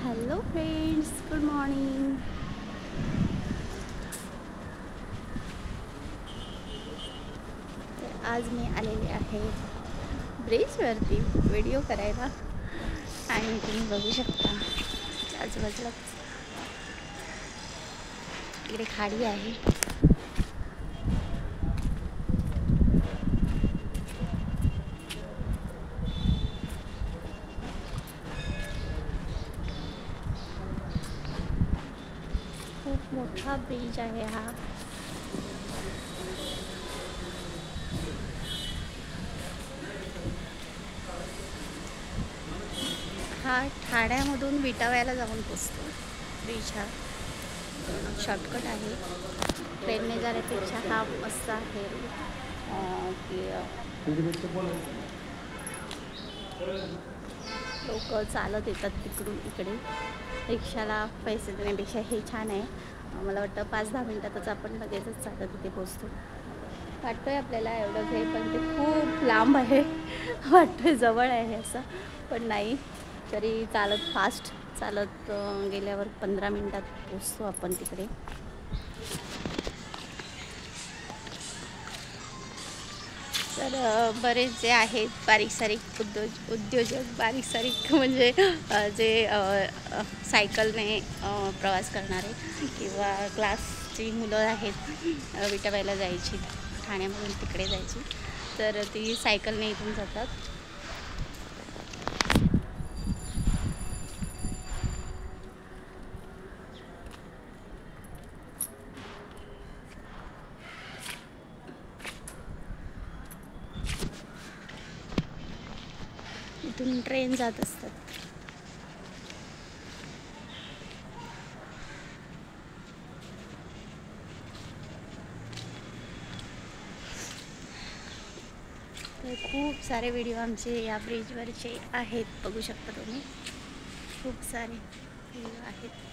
Hello friends, good morning. तर आज मी आलेले आहे ब्रिजवरती व्हिडिओ करायला आणि तुम्ही बघू शकता आजूबाजूला इकडे खाडी आहे. खूप मोठा ब्रिज आहे हा. हा ठाण्यामधून विटाव्याला जाऊन पोचतो. ब्रिज हा शॉर्टकट आहे. ट्रेनने जाण्यापेक्षा हा मस्त आहे की लोक चालत येतात तिकडून इकडे. रिक्षाला पैसे देण्यापेक्षा हे छान आहे. मला वाटतं 5-10 मिनटातच आपण लगेचच चालत इथे पोचतो. वाटतोय आपल्याला एवढं हे, पण ते खूप लांब आहे. वाटतोय जवळ आहे असं, पण नाही. तरी चालत फास्ट चालत गेल्यावर 15 मिनटात पोचतो आपण तिकडे. तर बरेच जे आहेत बारीक सारीक उद्योजक, बारीक सारीक म्हणजे जे सायकलने प्रवास करणारे किंवा क्लासची मुलं आहेत, विटाव्याला जायची, ठाण्यामधून तिकडे जायची, तर ती सायकलने इथून जातात. इथून ट्रेन जात असतात. तर खूप सारे व्हिडिओ आमचे या ब्रिजवरचे आहेत, बघू शकता तुम्ही. खूप सारे व्हिडिओ आहेत.